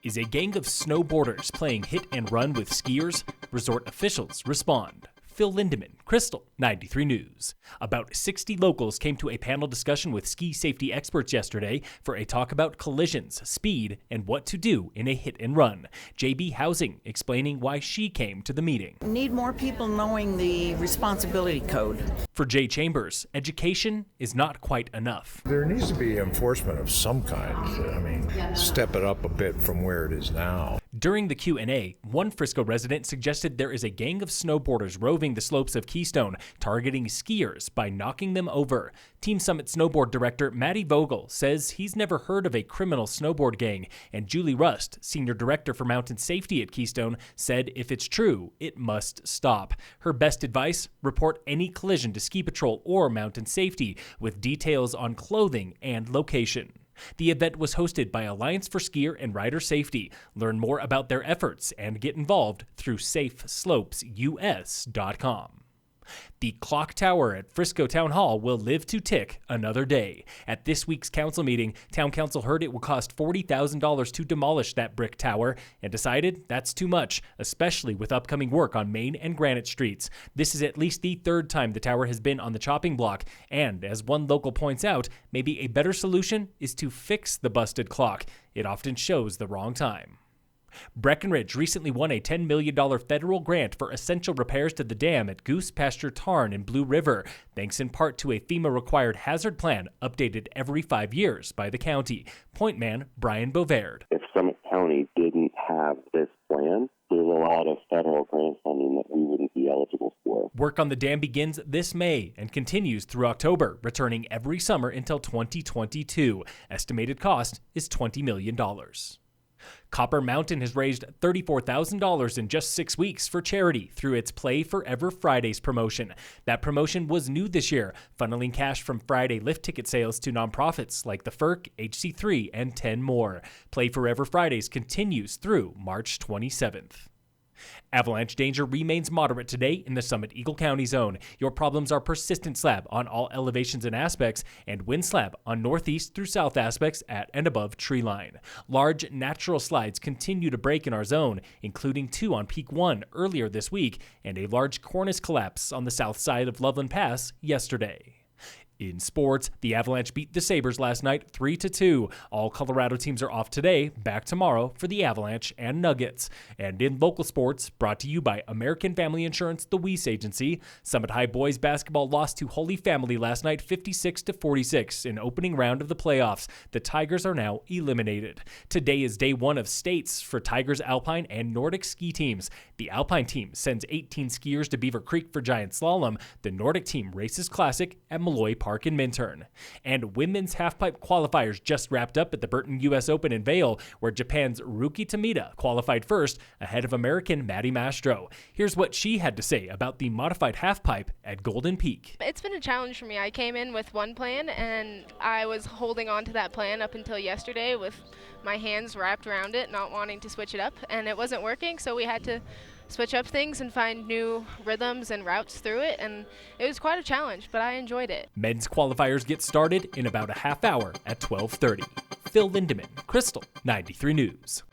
Is a gang of snowboarders playing hit and run with skiers? Resort officials respond. Phil Lindeman, Krystal, 93 News. About 60 locals came to a panel discussion with ski safety experts yesterday for a talk about collisions, speed, and what to do in a hit and run. JB Housing explaining why she came to the meeting. We need more people knowing the responsibility code. For Jay Chambers, education is not quite enough. There needs to be enforcement of some kind. Step it up a bit from where it is now. During the Q&A, one Frisco resident suggested there is a gang of snowboarders roving the slopes of Keystone, targeting skiers by knocking them over. Team Summit Snowboard Director Maddie Vogel says he's never heard of a criminal snowboard gang, and Julie Rust, Senior Director for Mountain Safety at Keystone, said if it's true, it must stop. Her best advice, report any collision to Ski Patrol or Mountain Safety with details on clothing and location. The event was hosted by Alliance for Skier and Rider Safety. Learn more about their efforts and get involved through safeslopes.us.com. The clock tower at Frisco Town Hall will live to tick another day. At this week's council meeting, Town Council heard it will cost $40,000 to demolish that brick tower and decided that's too much, especially with upcoming work on Main and Granite Streets. This is at least the third time the tower has been on the chopping block, and as one local points out, maybe a better solution is to fix the busted clock. It often shows the wrong time. Breckenridge recently won a $10 million federal grant for essential repairs to the dam at Goose Pasture Tarn in Blue River, thanks in part to a FEMA-required hazard plan updated every 5 years by the county. Point man Brian Bovaird. If Summit County didn't have this plan, there's a lot of federal grant funding that we wouldn't be eligible for. Work on the dam begins this May and continues through October, returning every summer until 2022. Estimated cost is $20 million. Copper Mountain has raised $34,000 in just 6 weeks for charity through its Play Forever Fridays promotion. That promotion was new this year, funneling cash from Friday lift ticket sales to nonprofits like the FERC, HC3, and 10 more. Play Forever Fridays continues through March 27th. Avalanche danger remains moderate today in the Summit Eagle County zone. Your problems are persistent slab on all elevations and aspects and wind slab on northeast through south aspects at and above tree line. Large natural slides continue to break in our zone, including 2 on Peak 1 earlier this week and a large cornice collapse on the south side of Loveland Pass yesterday. In sports, the Avalanche beat the Sabres last night 3-2. All Colorado teams are off today, back tomorrow for the Avalanche and Nuggets. And in local sports, brought to you by American Family Insurance, the Weiss Agency, Summit High boys basketball lost to Holy Family last night 56-46 in opening round of the playoffs. The Tigers are now eliminated. Today is day 1 of states for Tigers Alpine and Nordic ski teams. The Alpine team sends 18 skiers to Beaver Creek for giant slalom. The Nordic team races classic at Malloy Park in Minturn. And women's halfpipe qualifiers just wrapped up at the Burton US Open in Vail, where Japan's Ruki Tamida qualified first ahead of American Maddie Mastro. Here's what she had to say about the modified halfpipe at Golden Peak. It's been a challenge for me. I came in with one plan, and I was holding on to that plan up until yesterday with my hands wrapped around it, not wanting to switch it up, and it wasn't working, so we had to switch up things and find new rhythms and routes through it, and it was quite a challenge, but I enjoyed it. Men's qualifiers get started in about a half hour at 12:30. Phil Lindeman, Krystal, 93 News.